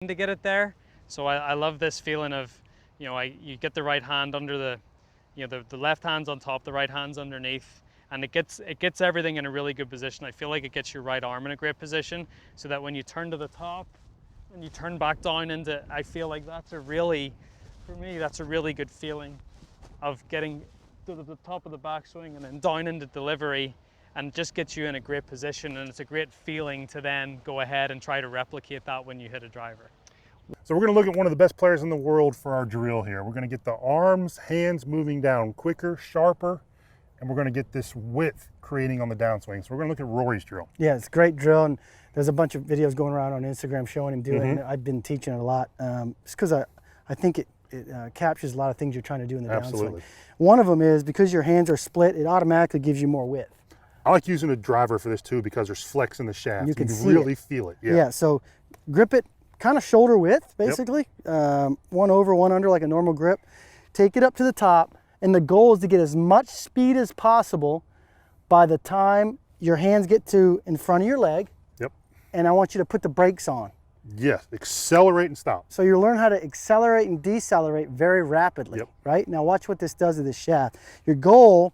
to get it there. So I love this feeling of, you know, you get the right hand under the, you know, the left hand's on top, the right hand's underneath, and it gets everything in a really good position. I feel like it gets your right arm in a great position, so that when you turn to the top and you turn back down into, I feel like that's a really, for me, that's a really good feeling of getting to the top of the backswing and then down into delivery, and just gets you in a great position, and it's a great feeling to then go ahead and try to replicate that when you hit a driver. So we're going to look at one of the best players in the world for our drill here. We're going to get the arms, hands moving down quicker, sharper, and we're going to get this width creating on the downswing. So we're going to look at Rory's drill. Yeah, it's a great drill, and there's a bunch of videos going around on Instagram showing him doing it. I've been teaching it a lot, just because I think it captures a lot of things you're trying to do in the downswing. One of them is, because your hands are split, it automatically gives you more width. I like using a driver for this too, because there's flex in the shaft. You can really feel it. Yeah, so grip it kind of shoulder width, basically. One over, one under, like a normal grip. Take it up to the top, and the goal is to get as much speed as possible by the time your hands get to in front of your leg. And I want you to put the brakes on. Yes, accelerate and stop. So you learn how to accelerate and decelerate very rapidly, right? Now watch what this does to the shaft. Your goal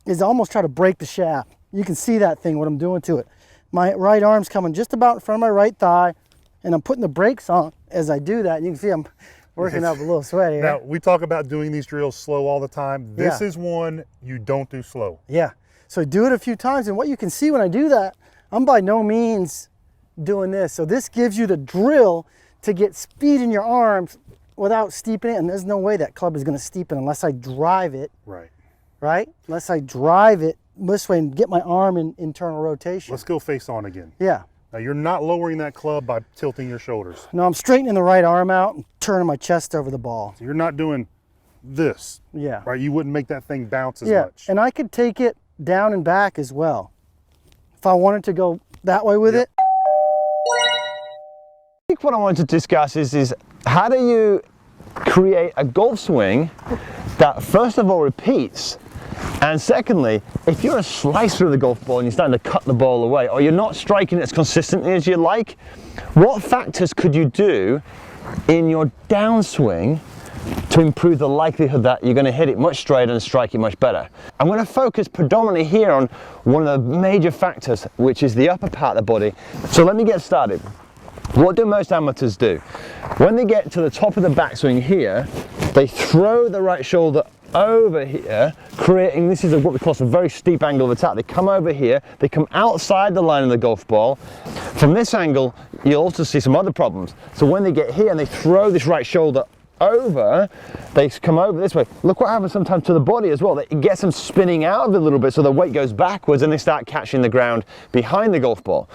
is to almost try to break the shaft. You can see that thing, what I'm doing to it. My right arm's coming just about in front of my right thigh, and I'm putting the brakes on as I do that. And you can see I'm working up a little sweat here. Now, we talk about doing these drills slow all the time. This is one you don't do slow. Yeah, so do it a few times, and what you can see when I do that, I'm by no means doing this. So this gives you the drill to get speed in your arms without steepening it, and there's no way that club is going to steepen unless I drive it. Right? Unless I drive it this way and get my arm in internal rotation. Let's go face on again. Yeah. Now you're not lowering that club by tilting your shoulders. No, I'm straightening the right arm out and turning my chest over the ball. So you're not doing this. Yeah. Right? You wouldn't make that thing bounce as much. And I could take it down and back as well if I wanted to go that way with it. I think what I wanted to discuss is how do you create a golf swing that first of all repeats, and secondly, if you're a slicer of the golf ball and you're starting to cut the ball away, or you're not striking it as consistently as you like, what factors could you do in your downswing to improve the likelihood that you're going to hit it much straighter and strike it much better? I'm going to focus predominantly here on one of the major factors, which is the upper part of the body. So let me get started. What do most amateurs do? When they get to the top of the backswing here, they throw the right shoulder over here, creating, this is what we call a very steep angle of attack. They come over here, they come outside the line of the golf ball. From this angle, you'll also see some other problems. So when they get here and they throw this right shoulder over, they come over this way. Look what happens sometimes to the body as well. It gets them spinning out of it a little bit, so the weight goes backwards and they start catching the ground behind the golf ball.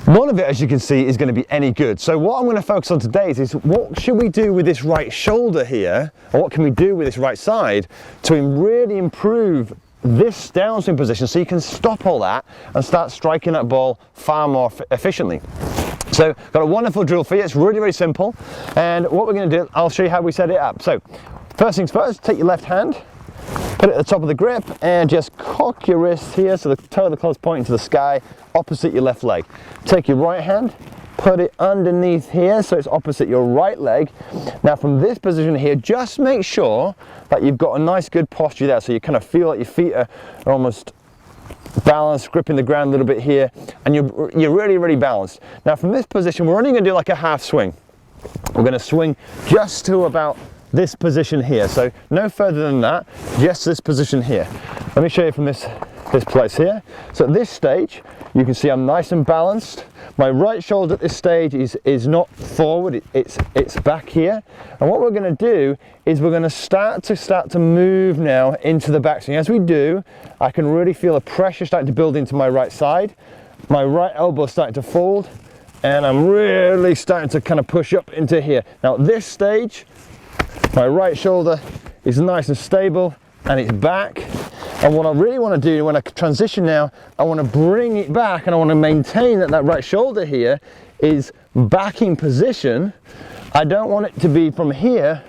None of it, as you can see, is going to be any good. So what I'm going to focus on today is what should we do with this right shoulder here, or what can we do with this right side to really improve this downswing position so you can stop all that and start striking that ball far more efficiently. So got a wonderful drill for you. It's really, really simple. And what we're going to do, I'll show you how we set it up. So first things first, take your left hand, put it at the top of the grip, and just cock your wrist here so the toe of the club's pointing to the sky, opposite your left leg. Take your right hand, put it underneath here so it's opposite your right leg. Now from this position here, just make sure that you've got a nice good posture there, so you kind of feel like your feet are almost balanced, gripping the ground a little bit here, and you're really, really balanced. Now from this position, we're only going to do like a half swing. We're going to swing just to about this position here, so no further than that, just this position here. Let me show you from this place here. So at this stage, you can see I'm nice and balanced. My right shoulder at this stage is not forward, it's back here. And what we're going to do is we're going to start to move now into the backswing. As we do, I can really feel the pressure starting to build into my right side. My right elbow starting to fold, and I'm really starting to kind of push up into here. Now at this stage, my right shoulder is nice and stable and it's back. And what I really want to do when I transition now, I want to bring it back and I want to maintain that right shoulder here is back in position. I don't want it to be from here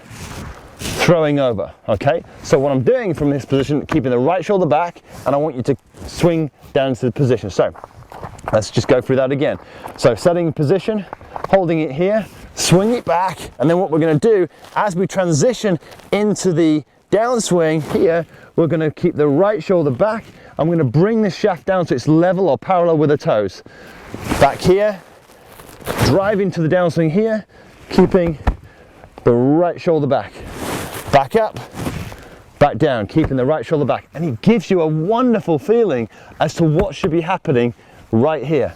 throwing over, okay? So what I'm doing from this position, keeping the right shoulder back, and I want you to swing down to the position. So let's just go through that again. So setting position, holding it here, swing it back, and then what we're going to do as we transition into the downswing here, we're going to keep the right shoulder back. I'm going to bring this shaft down so it's level or parallel with the toes. Back here, drive into the downswing here, keeping the right shoulder back. Back up, back down, keeping the right shoulder back. And it gives you a wonderful feeling as to what should be happening right here.